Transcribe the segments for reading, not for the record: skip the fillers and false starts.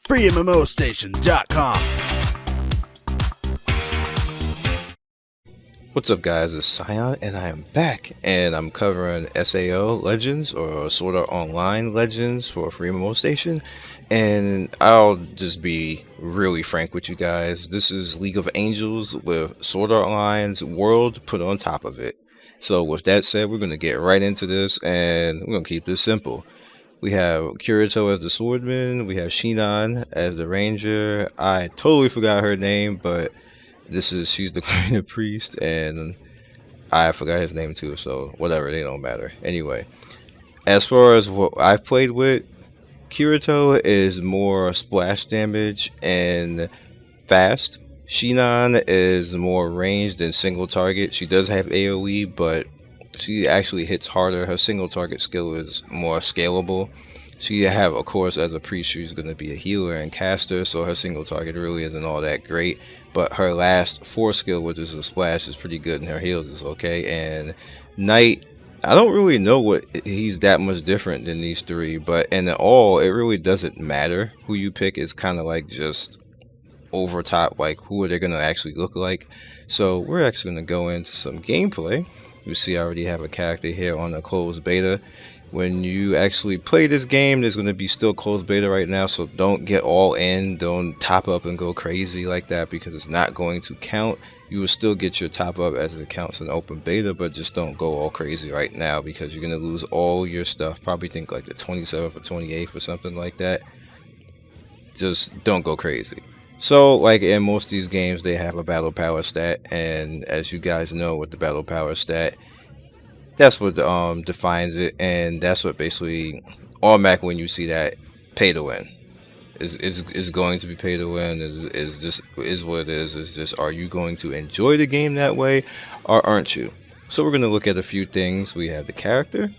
FreeMMOStation.com. What's up, guys? It's Scion, and I am back, and I'm covering SAO Legends, or Sword Art Online Legends for FreeMMOStation. And I'll just be really frank with you guys. This is League of Angels with Sword Art Online's world put on top of it. So with that said, we're going to get right into this, and we're going to keep this simple. We have Kirito as the swordman, we have Shinan as the ranger. I totally forgot her name, but she's the queen of priest, and I forgot his name too, so whatever, they don't matter. Anyway, as far as what I've played with, Kirito is more splash damage and fast. Shinan is more ranged and single target. She does have AoE, but she actually hits harder. Her single target skill is more scalable. She have, of course, as a priest, she's going to be a healer and caster, so her single target really isn't all that great. But her last 4 skill, which is a splash, is pretty good, and her heals is okay. And Knight, I don't really know what he's that much different than these three, but in all, it really doesn't matter who you pick. It's kind of like just over top, like who are they going to actually look like. So we're actually going to go into some gameplay. You see I already have a character here on the closed beta. When you actually play this game, there's going to be still closed beta right now, so don't get all in, don't top up and go crazy like that, because it's not going to count. You will still get your top up as it counts in open beta, but just don't go all crazy right now, because you're going to lose all your stuff. Probably think like the 27th or 28th or something like that. Just don't go crazy. So like in most of these games, they have a battle power stat, and as you guys know, with the battle power stat, that's what defines it, and that's what basically automatically when you see that, pay to win is going to be pay to win. Is what it is. It's just, are you going to enjoy the game that way, or aren't you? So we're going to look at a few things. We have the character.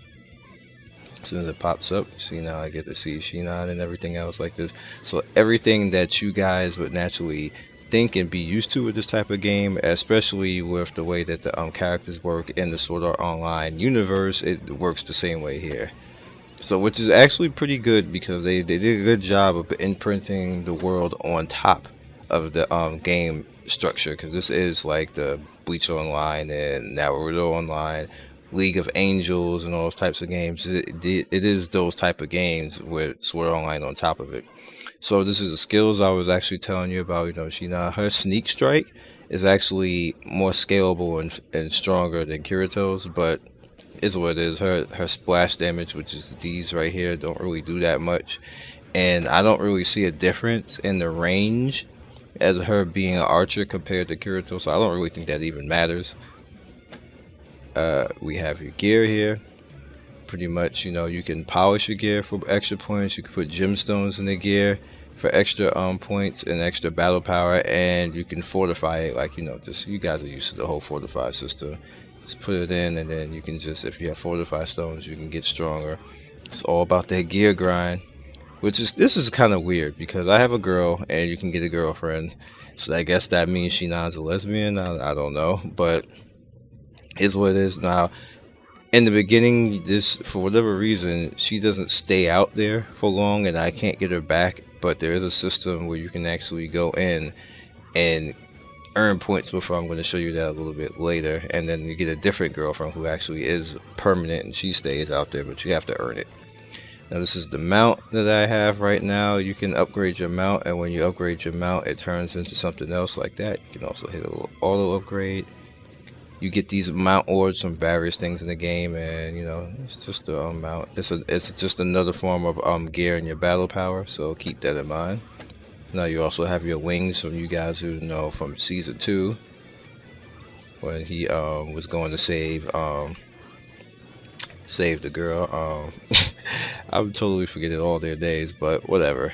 As soon as it pops up, see, now I get to see Shinan and everything else like this. So everything that you guys would naturally think and be used to with this type of game, especially with the way that the characters work in the Sword Art Online universe, it works the same way here. So which is actually pretty good, because they did a good job of imprinting the world on top of the game structure, because this is like the Bleach Online and Naruto Online, League of Angels, and all those types of games. It is those type of games with Sword Art Online on top of it. So this is the skills I was actually telling you about. You know, her sneak strike is actually more scalable and stronger than Kirito's, but is what it is. Her splash damage, which is these right here, don't really do that much, and I don't really see a difference in the range as her being an archer compared to Kirito, so I don't really think that even matters. We have your gear here. Pretty much, you know, you can polish your gear for extra points. You can put gemstones in the gear for extra points and extra battle power, and you can fortify it, like, you know, just, you guys are used to the whole fortify system. Just put it in, and then you can just, if you have fortify stones, you can get stronger. It's all about that gear grind, which is, this is kind of weird, because I have a girl and you can get a girlfriend, so I guess that means Shinan's a lesbian. I don't know, but is what it is. Now in the beginning, this, for whatever reason, she doesn't stay out there for long, and I can't get her back, but there is a system where you can actually go in and earn points before. I'm going to show you that a little bit later, and then you get a different girlfriend who actually is permanent, and she stays out there, but you have to earn it. Now this is the mount that I have right now. You can upgrade your mount, and when you upgrade your mount, it turns into something else like that. You can also hit a little auto upgrade. You get these mount orbs from various things in the game, and you know, it's just a mount. It's just another form of gear in your battle power, so keep that in mind. Now you also have your wings, from you guys who know from season 2, when he was going to save the girl. I'm totally forgetting all their days, but whatever.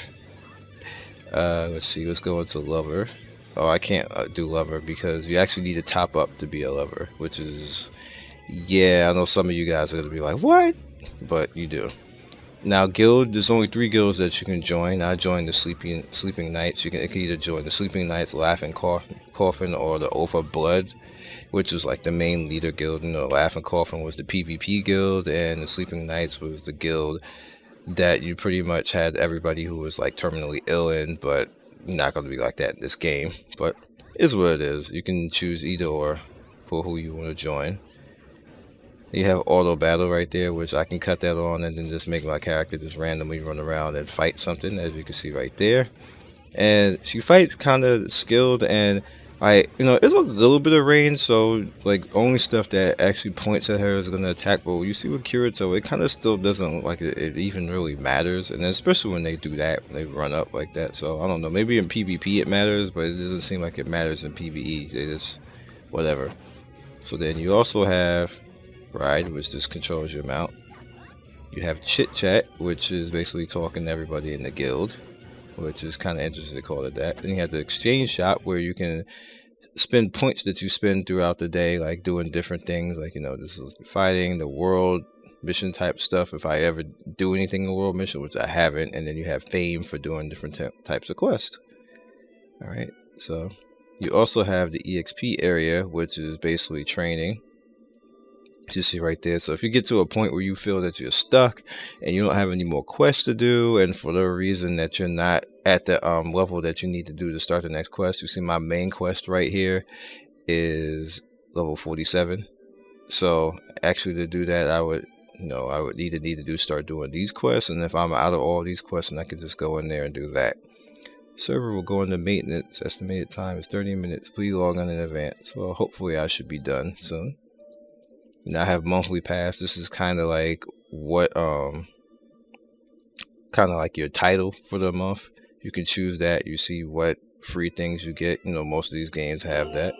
Let's see, let's go into lover. Oh, I can't do lover, because you actually need to top up to be a lover, which is, yeah, I know some of you guys are going to be like, what? But you do. Now guild, there's only 3 guilds that you can join. I joined the Sleeping Knights. You can either join the Sleeping Knights, Laughing Coffin, or the Oath of Blood, which is like the main leader guild. You know, Laughing Coffin was the PvP guild, and the Sleeping Knights was the guild that you pretty much had everybody who was like terminally ill in, but not going to be like that in this game. But it's what it is. You can choose either or for who you want to join. You have auto battle right there, which I can cut that on and then just make my character just randomly run around and fight something, as you can see right there. And she fights kind of skilled, and it's a little bit of range, so like only stuff that actually points at her is gonna attack. But you see with Kirito, it kind of still doesn't look like it even really matters, and especially when they do that, when they run up like that. So I don't know, maybe in PvP it matters, but it doesn't seem like it matters in PvE. They just whatever. So then you also have Ride, which just controls your mount. You have Chit Chat, which is basically talking to everybody in the guild, which is kind of interesting to call it that. Then you have the exchange shop, where you can spend points that you spend throughout the day, like doing different things, like this is fighting the world mission type stuff, if I ever do anything in the world mission, which I haven't. And then you have fame for doing different types of quests. All right, so you also have the EXP area, which is basically training. You see right there. So if you get to a point where you feel that you're stuck and you don't have any more quests to do, and for the reason that you're not at the level that you need to do to start the next quest, you see my main quest right here is level 47. So actually to do that, I would need to start doing these quests, and if I'm out of all these quests, then I can just go in there and do that. Server will go into maintenance. Estimated time is 30 minutes. Please log on in advance. Well, hopefully I should be done soon. I have monthly pass. This is kind of like what kind of like your title for the month. You can choose that. You see what free things you get. Most of these games have that.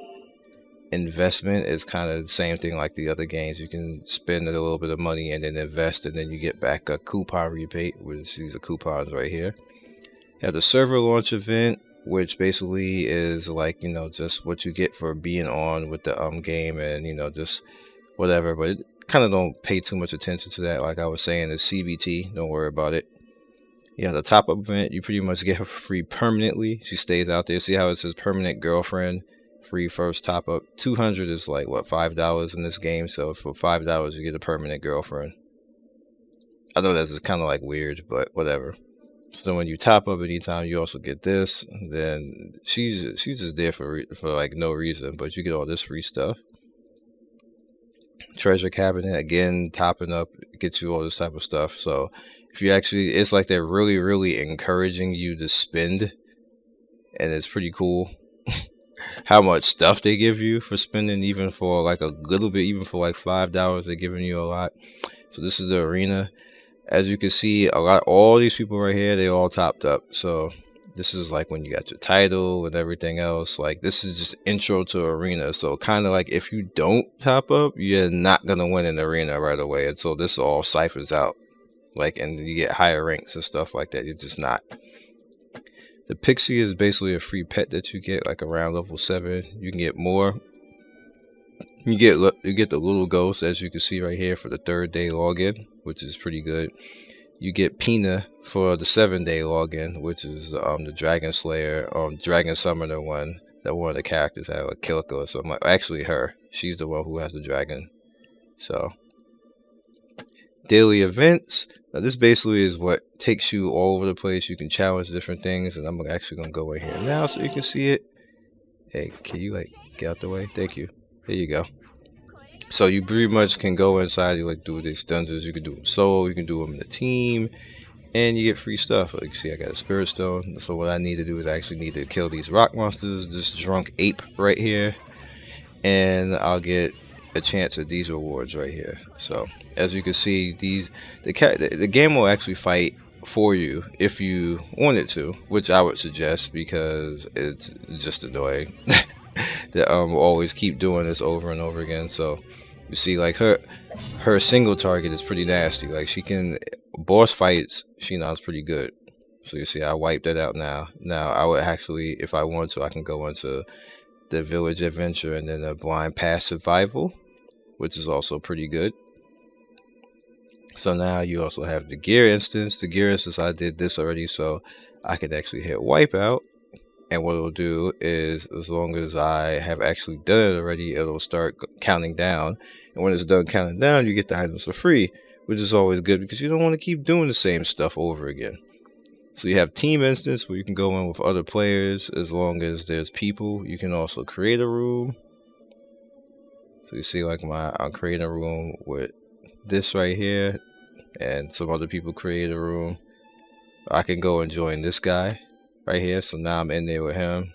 Investment is kind of the same thing like the other games. You can spend a little bit of money and then invest, and then you get back a coupon rebate, which these are coupons right here. You have the server launch event, which basically is like just what you get for being on with the game, and just whatever, but kind of don't pay too much attention to that. Like I was saying, it's CVT, don't worry about it. Yeah, the top up event, you pretty much get her free permanently. She stays out there. See how it says permanent girlfriend, free first top up. 200 is like what, $5 in this game, so for $5 you get a permanent girlfriend. I know that's kind of like weird, but whatever. So when you top up anytime, you also get this. Then she's just there for like no reason, but you get all this free stuff. Treasure cabinet, again, topping up gets you all this type of stuff. So if you actually, it's like they're really encouraging you to spend, and it's pretty cool how much stuff they give you for spending, even for like a little bit, even for like $5, they're giving you a lot. So this is the arena. As you can see, all these people right here, they all topped up. So this is like when you got your title and everything else. Like this is just intro to arena. So kind of like if you don't top up, you're not gonna win in the arena right away. And so this all ciphers out. Like, and you get higher ranks and stuff like that. You're just not. The Pixie is basically a free pet that you get like around level 7. You can get more. You get the little ghost, as you can see right here, for the 3rd day login, which is pretty good. You get Pina for the 7-day login, which is the Dragon Slayer, Dragon Summoner one that one of the characters have, like Kilika or something. Actually, her. She's the one who has the dragon. So, daily events. Now, this basically is what takes you all over the place. You can challenge different things, and I'm actually gonna go in here now so you can see it. Hey, can you like get out the way? Thank you. There you go. So you pretty much can go inside, you like do these dungeons. You can do them solo, you can do them in a team, and you get free stuff. Like, see, I got a spirit stone. So what I need to do is I actually need to kill these rock monsters, this drunk ape right here, and I'll get a chance at these rewards right here. So as you can see, the game will actually fight for you if you want it to, which I would suggest, because it's just annoying that will always keep doing this over and over again. So you see, like her single target is pretty nasty. Like, she can boss fights, she knows pretty good. So you see, I wiped that out now. Now I would actually, if I want to, I can go into the village adventure and then the blind pass survival, which is also pretty good. So now you also have the gear instance. The gear instance, I did this already, so I could actually hit wipeout. And what it'll do is, as long as I have actually done it already, it'll start counting down. And when it's done counting down, you get the items for free, which is always good because you don't want to keep doing the same stuff over again. So you have team instance where you can go in with other players as long as there's people. You can also create a room. So you see like I'm creating a room with this right here, and some other people create a room. I can go and join this guy right here. So now I'm in there with him,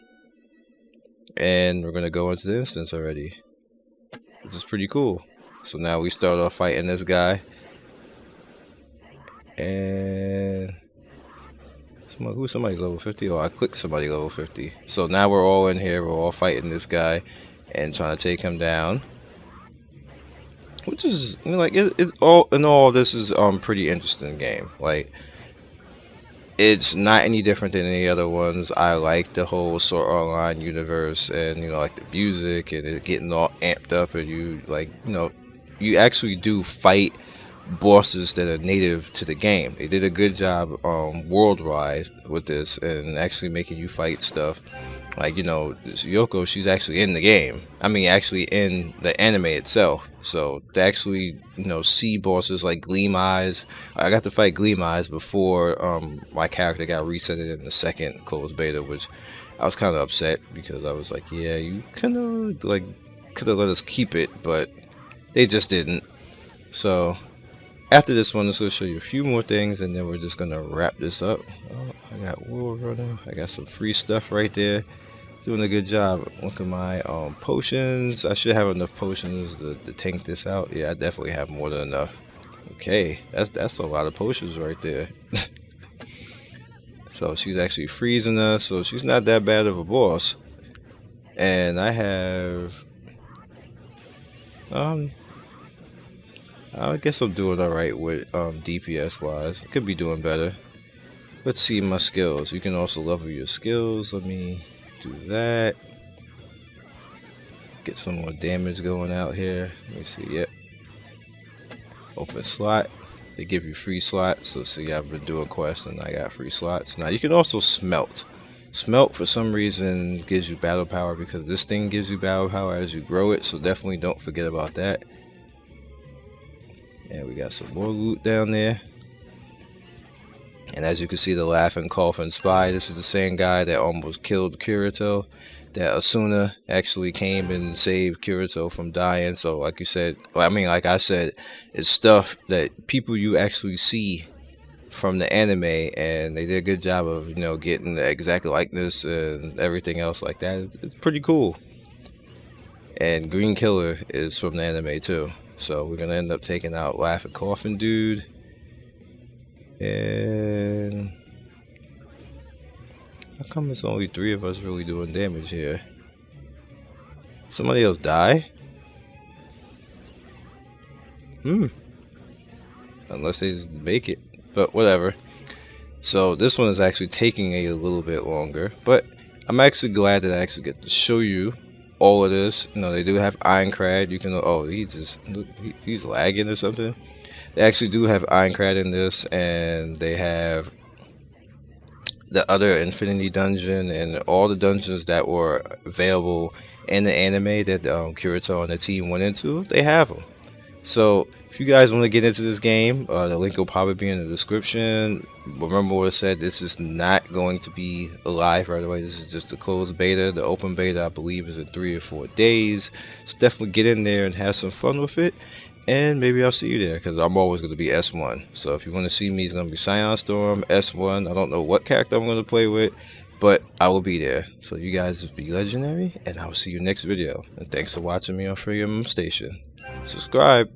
and we're gonna go into the instance already, which is pretty cool. So now we start off fighting this guy, and somebody level 50? Oh, I clicked somebody level 50. So now we're all in here, we're all fighting this guy and trying to take him down. Which is, you know, like, it's all in all, this is pretty interesting game. Like, it's not any different than any other ones. I like the whole Sword Online universe, and, you know, like the music and it getting all amped up, and you, like, you know, you actually do fight bosses that are native to the game. They did a good job worldwide with this, and actually making you fight stuff like, you know, this Yoko, she's actually in the game. I mean, actually in the anime itself. So to actually, you know, see bosses like Gleam Eyes. I got to fight Gleam Eyes before my character got resetted in the second closed beta, which I was kind of upset because I was like, yeah, you kind of like could have let us keep it, but they just didn't. So after this one, I'm going to show you a few more things, and then we're just going to wrap this up. Oh, I got War Runner. I got some free stuff right there. Doing a good job. Look at my potions. I should have enough potions to tank this out. Yeah, I definitely have more than enough. Okay, that's a lot of potions right there. So she's actually freezing us, so she's not that bad of a boss. And I have I guess I'm doing alright with DPS wise. I could be doing better. Let's see my skills. You can also level your skills. Let me do that. Get some more damage going out here. Let me see. Yep. Open slot. They give you free slots. So see, I've been doing quests and I got free slots. Now you can also smelt. Smelt for some reason gives you battle power, because this thing gives you battle power as you grow it. So definitely don't forget about that. And we got some more loot down there. And as you can see, the laughing, coughing spy, this is the same guy that almost killed Kirito. That Asuna actually came and saved Kirito from dying. So like you said, well, I mean, like I said, it's stuff that people you actually see from the anime, and they did a good job of, you know, getting the exact likeness and everything else like that. It's pretty cool. And Green Killer is from the anime too. So we're gonna end up taking out Laughing Coffin Dude. And how come it's only 3 of us really doing damage here? Somebody else die? Unless they just make it. But whatever. So this one is actually taking a little bit longer. But I'm actually glad that I actually get to show you all of this. You know, they do have Ironcrad. You can, oh, he's lagging or something. They actually do have Ironcrad in this, and they have the other Infinity Dungeon and all the dungeons that were available in the anime that Kirito and the team went into. They have them. So if you guys want to get into this game, the link will probably be in the description. Remember what I said, this is not going to be live right away. This is just a closed beta. The open beta, I believe, is in 3 or 4 days. So definitely get in there and have some fun with it. And maybe I'll see you there, because I'm always going to be S1. So if you want to see me, it's going to be Scion Storm, S1. I don't know what character I'm going to play with, but I will be there. So you guys be legendary, and I will see you next video. And thanks for watching me on FreeMMOStation. Subscribe.